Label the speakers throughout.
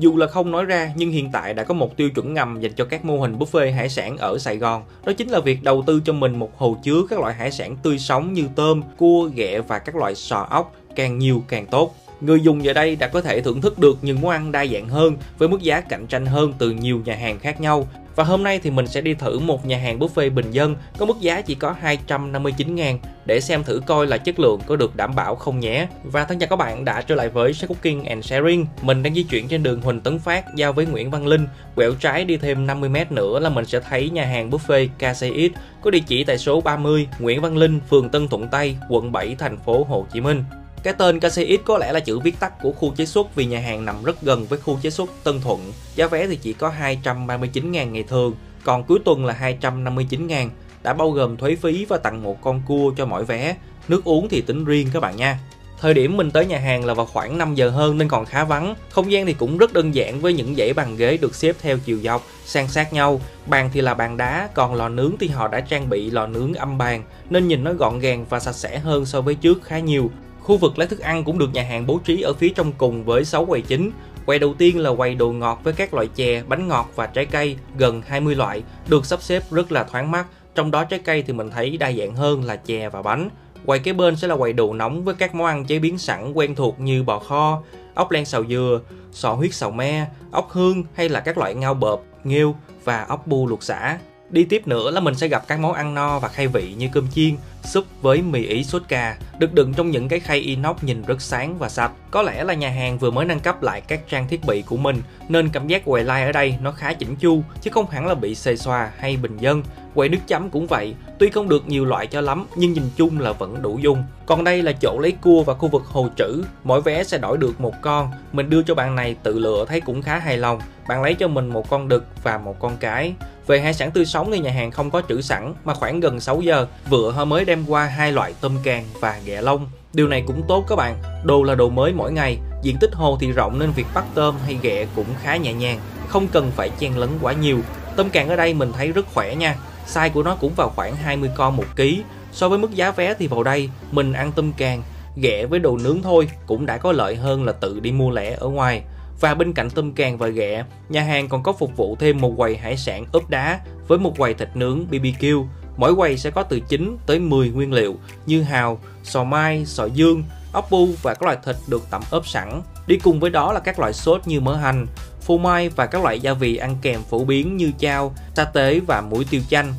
Speaker 1: Dù là không nói ra nhưng hiện tại đã có một tiêu chuẩn ngầm dành cho các mô hình buffet hải sản ở Sài Gòn. Đó chính là việc đầu tư cho mình một hồ chứa các loại hải sản tươi sống như tôm, cua, ghẹ và các loại sò ốc, càng nhiều càng tốt. Người dùng giờ đây đã có thể thưởng thức được những món ăn đa dạng hơn với mức giá cạnh tranh hơn từ nhiều nhà hàng khác nhau. Và hôm nay thì mình sẽ đi thử một nhà hàng buffet bình dân có mức giá chỉ có 259.000 để xem thử coi là chất lượng có được đảm bảo không nhé. Và thân chào các bạn đã trở lại với Chef Cooking and Sharing. Mình đang di chuyển trên đường Huỳnh Tấn Phát giao với Nguyễn Văn Linh. Quẹo trái đi thêm 50m nữa là mình sẽ thấy nhà hàng buffet KCX có địa chỉ tại số 30 Nguyễn Văn Linh, phường Tân Thuận Tây, quận 7, thành phố Hồ Chí Minh. Cái tên KCX có lẽ là chữ viết tắt của khu chế xuất vì nhà hàng nằm rất gần với khu chế xuất Tân Thuận. Giá vé thì chỉ có 239.000 ngày thường, còn cuối tuần là 259.000, đã bao gồm thuế phí và tặng một con cua cho mỗi vé. Nước uống thì tính riêng các bạn nha. Thời điểm mình tới nhà hàng là vào khoảng 5 giờ hơn nên còn khá vắng. Không gian thì cũng rất đơn giản với những dãy bàn ghế được xếp theo chiều dọc, san sát nhau. Bàn thì là bàn đá, còn lò nướng thì họ đã trang bị lò nướng âm bàn nên nhìn nó gọn gàng và sạch sẽ hơn so với trước khá nhiều. Khu vực lấy thức ăn cũng được nhà hàng bố trí ở phía trong cùng với 6 quầy chính. Quầy đầu tiên là quầy đồ ngọt với các loại chè, bánh ngọt và trái cây, gần 20 loại, được sắp xếp rất là thoáng mắt. Trong đó trái cây thì mình thấy đa dạng hơn là chè và bánh. Quầy kế bên sẽ là quầy đồ nóng với các món ăn chế biến sẵn quen thuộc như bò kho, ốc len xào dừa, sò huyết xào me, ốc hương hay là các loại ngao bợp, nghêu và ốc bu luộc sả. Đi tiếp nữa là mình sẽ gặp các món ăn no và khai vị như cơm chiên, súp với mì Ý sốt cà, được đựng trong những cái khay inox nhìn rất sáng và sạch. Có lẽ là nhà hàng vừa mới nâng cấp lại các trang thiết bị của mình nên cảm giác quầy line ở đây nó khá chỉnh chu chứ không hẳn là bị xề xòa hay bình dân. Quầy nước chấm cũng vậy, tuy không được nhiều loại cho lắm nhưng nhìn chung là vẫn đủ dùng. Còn đây là chỗ lấy cua và khu vực hồ trữ, mỗi vé sẽ đổi được một con. Mình đưa cho bạn này tự lựa thấy cũng khá hài lòng. Bạn lấy cho mình một con đực và một con cái. Về hải sản tươi sống thì nhà hàng không có trữ sẵn mà khoảng gần 6 giờ vừa họ mới đem qua 2 loại tôm càng và ghẹ lông. Điều này cũng tốt các bạn, đồ là đồ mới mỗi ngày. Diện tích hồ thì rộng nên việc bắt tôm hay ghẹ cũng khá nhẹ nhàng, không cần phải chen lấn quá nhiều. Tôm càng ở đây mình thấy rất khỏe nha, size của nó cũng vào khoảng 20 con 1 kg. So với mức giá vé thì vào đây mình ăn tôm càng, ghẹ với đồ nướng thôi cũng đã có lợi hơn là tự đi mua lẻ ở ngoài. Và bên cạnh tôm càng và ghẹ, nhà hàng còn có phục vụ thêm một quầy hải sản ốp đá với một quầy thịt nướng BBQ. Mỗi quầy sẽ có từ 9 tới 10 nguyên liệu như hào, sò mai, sò dương, ốc bu và các loại thịt được tẩm ướp sẵn. Đi cùng với đó là các loại sốt như mỡ hành, phô mai và các loại gia vị ăn kèm phổ biến như chao, sa tế và muối tiêu chanh.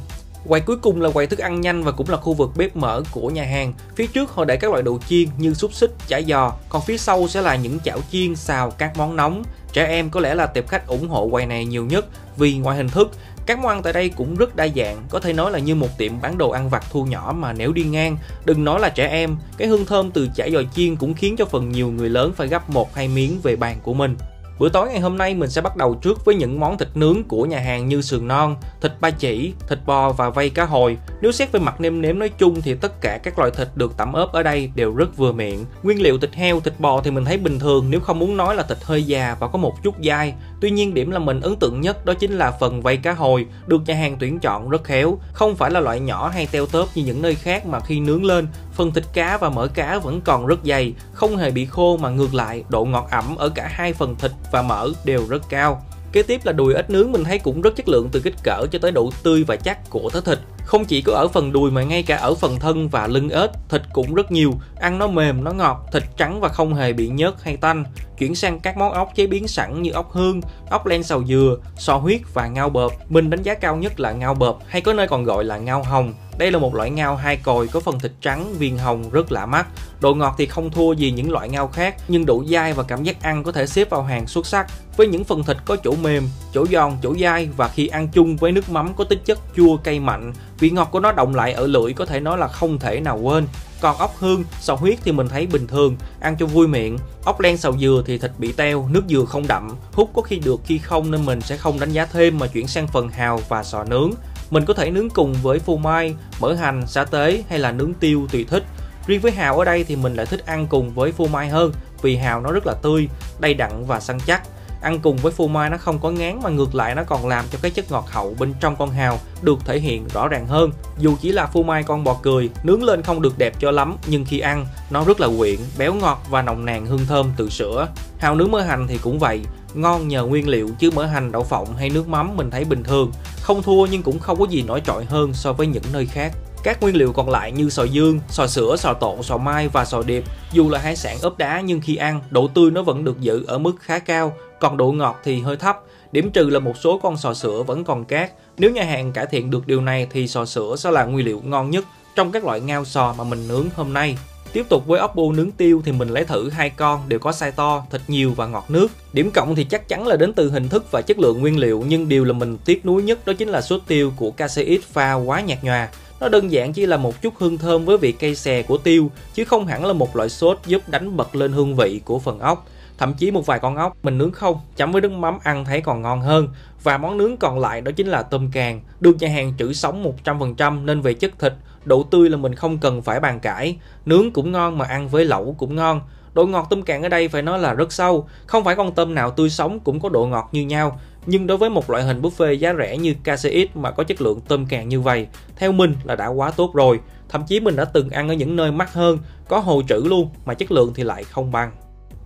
Speaker 1: Quầy cuối cùng là quầy thức ăn nhanh và cũng là khu vực bếp mở của nhà hàng. Phía trước họ để các loại đồ chiên như xúc xích, chả giò, còn phía sau sẽ là những chảo chiên, xào các món nóng. Trẻ em có lẽ là tệp khách ủng hộ quầy này nhiều nhất vì ngoài hình thức, các món ăn tại đây cũng rất đa dạng, có thể nói là như một tiệm bán đồ ăn vặt thu nhỏ mà nếu đi ngang, đừng nói là trẻ em, cái hương thơm từ chả giò chiên cũng khiến cho phần nhiều người lớn phải gắp 1-2 miếng về bàn của mình. Bữa tối ngày hôm nay mình sẽ bắt đầu trước với những món thịt nướng của nhà hàng như sườn non, thịt ba chỉ, thịt bò và vây cá hồi. Nếu xét về mặt nêm nếm nói chung thì tất cả các loại thịt được tẩm ướp ở đây đều rất vừa miệng. Nguyên liệu thịt heo, thịt bò thì mình thấy bình thường, nếu không muốn nói là thịt hơi già và có một chút dai. Tuy nhiên điểm là mình ấn tượng nhất đó chính là phần vây cá hồi, được nhà hàng tuyển chọn rất khéo. Không phải là loại nhỏ hay teo tóp như những nơi khác mà khi nướng lên, phần thịt cá và mỡ cá vẫn còn rất dày, không hề bị khô mà ngược lại, độ ngọt ẩm ở cả hai phần thịt và mỡ đều rất cao. Kế tiếp là đùi ếch nướng, mình thấy cũng rất chất lượng từ kích cỡ cho tới độ tươi và chắc của thớ thịt. Không chỉ có ở phần đùi mà ngay cả ở phần thân và lưng ếch, thịt cũng rất nhiều, ăn nó mềm, nó ngọt, thịt trắng và không hề bị nhớt hay tanh. Chuyển sang các món ốc chế biến sẵn như ốc hương, ốc len xào dừa, sò huyết và ngao bợp. Mình đánh giá cao nhất là ngao bợp hay có nơi còn gọi là ngao hồng. Đây là một loại ngao 2 cồi có phần thịt trắng, viền hồng rất lạ mắt. Độ ngọt thì không thua gì những loại ngao khác, nhưng độ dai và cảm giác ăn có thể xếp vào hàng xuất sắc. Với những phần thịt có chỗ mềm, chỗ giòn, chỗ dai và khi ăn chung với nước mắm có tính chất chua cay mạnh, vị ngọt của nó đọng lại ở lưỡi có thể nói là không thể nào quên. Còn ốc hương, sò huyết thì mình thấy bình thường, ăn cho vui miệng. Ốc len xào dừa thì thịt bị teo, nước dừa không đậm, hút có khi được khi không nên mình sẽ không đánh giá thêm mà chuyển sang phần hào và sò nướng. Mình có thể nướng cùng với phô mai, mỡ hành, sa tế hay là nướng tiêu tùy thích. Riêng với hào ở đây thì mình lại thích ăn cùng với phô mai hơn vì hào nó rất là tươi, đầy đặn và săn chắc. Ăn cùng với phô mai nó không có ngán mà ngược lại nó còn làm cho cái chất ngọt hậu bên trong con hào được thể hiện rõ ràng hơn. Dù chỉ là phô mai con bò cười, nướng lên không được đẹp cho lắm nhưng khi ăn nó rất là quyện, béo ngọt và nồng nàn hương thơm từ sữa. Hào nướng mỡ hành thì cũng vậy, ngon nhờ nguyên liệu chứ mỡ hành, đậu phộng hay nước mắm mình thấy bình thường, không thua nhưng cũng không có gì nổi trội hơn so với những nơi khác. Các nguyên liệu còn lại như sò dương, sò sữa, sò tộ, sò mai và sò điệp, dù là hải sản ốp đá nhưng khi ăn, độ tươi nó vẫn được giữ ở mức khá cao, còn độ ngọt thì hơi thấp. Điểm trừ là một số con sò sữa vẫn còn cát. Nếu nhà hàng cải thiện được điều này thì sò sữa sẽ là nguyên liệu ngon nhất trong các loại ngao sò mà mình nướng hôm nay. Tiếp tục với ốc bu nướng tiêu thì mình lấy thử 2 con đều có size to, thịt nhiều và ngọt nước. Điểm cộng thì chắc chắn là đến từ hình thức và chất lượng nguyên liệu, nhưng điều là mình tiếc nuối nhất đó chính là sốt tiêu của KCX pha quá nhạt nhòa. Nó đơn giản chỉ là một chút hương thơm với vị cay xè của tiêu, chứ không hẳn là một loại sốt giúp đánh bật lên hương vị của phần ốc. Thậm chí một vài con ốc mình nướng không, chấm với nước mắm ăn thấy còn ngon hơn. Và món nướng còn lại đó chính là tôm càng, được nhà hàng trữ sống 100% nên về chất thịt, độ tươi là mình không cần phải bàn cãi. Nướng cũng ngon mà ăn với lẩu cũng ngon. Độ ngọt tôm càng ở đây phải nói là rất sâu, không phải con tôm nào tươi sống cũng có độ ngọt như nhau. Nhưng đối với một loại hình buffet giá rẻ như KCX mà có chất lượng tôm càng như vậy, theo mình là đã quá tốt rồi. Thậm chí mình đã từng ăn ở những nơi mắc hơn, có hồ trữ luôn mà chất lượng thì lại không bằng.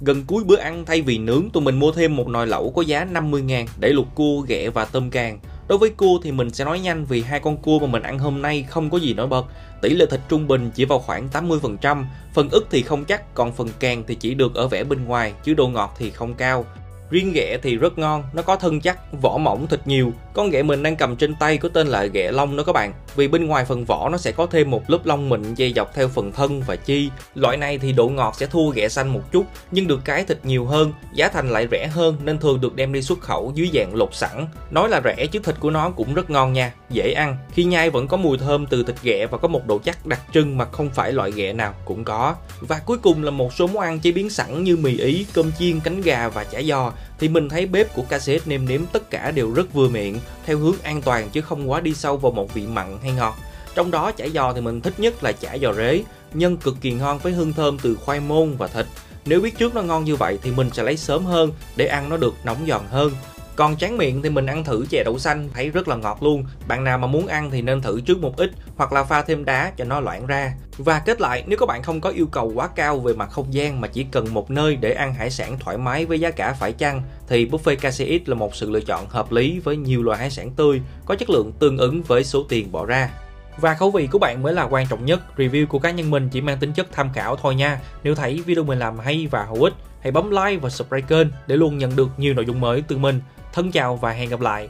Speaker 1: Gần cuối bữa ăn, thay vì nướng, tụi mình mua thêm một nồi lẩu có giá 50.000 để luộc cua, ghẹ và tôm càng. Đối với cua thì mình sẽ nói nhanh vì 2 con cua mà mình ăn hôm nay không có gì nổi bật. Tỷ lệ thịt trung bình chỉ vào khoảng 80%, phần ức thì không chắc, còn phần càng thì chỉ được ở vẻ bên ngoài chứ độ ngọt thì không cao. Riêng ghẹ thì rất ngon, nó có thân chắc, vỏ mỏng, thịt nhiều. Con ghẹ mình đang cầm trên tay có tên là ghẹ lông đó các bạn. Vì bên ngoài phần vỏ nó sẽ có thêm một lớp lông mịn dày dọc theo phần thân và chi. Loại này thì độ ngọt sẽ thua ghẹ xanh một chút, nhưng được cái thịt nhiều hơn, giá thành lại rẻ hơn nên thường được đem đi xuất khẩu dưới dạng lột sẵn. Nói là rẻ chứ thịt của nó cũng rất ngon nha, dễ ăn. Khi nhai vẫn có mùi thơm từ thịt ghẹ và có một độ chắc đặc trưng mà không phải loại ghẹ nào cũng có. Và cuối cùng là một số món ăn chế biến sẵn như mì Ý, cơm chiên, cánh gà và chả giò. Thì mình thấy bếp của KCX nêm nếm tất cả đều rất vừa miệng, theo hướng an toàn chứ không quá đi sâu vào một vị mặn hay ngọt. Trong đó chả giò thì mình thích nhất là chả giò rế, nhân cực kỳ ngon với hương thơm từ khoai môn và thịt. Nếu biết trước nó ngon như vậy thì mình sẽ lấy sớm hơn để ăn nó được nóng giòn hơn. Còn tráng miệng thì mình ăn thử chè đậu xanh thấy rất là ngọt luôn. Bạn nào mà muốn ăn thì nên thử trước một ít hoặc là pha thêm đá cho nó loãng ra. Và kết lại, nếu các bạn không có yêu cầu quá cao về mặt không gian mà chỉ cần một nơi để ăn hải sản thoải mái với giá cả phải chăng, thì buffet KCX là một sự lựa chọn hợp lý với nhiều loại hải sản tươi, có chất lượng tương ứng với số tiền bỏ ra. Và khẩu vị của bạn mới là quan trọng nhất, review của cá nhân mình chỉ mang tính chất tham khảo thôi nha. Nếu thấy video mình làm hay và hữu ích, hãy bấm like và subscribe kênh để luôn nhận được nhiều nội dung mới từ mình. Thân chào và hẹn gặp lại!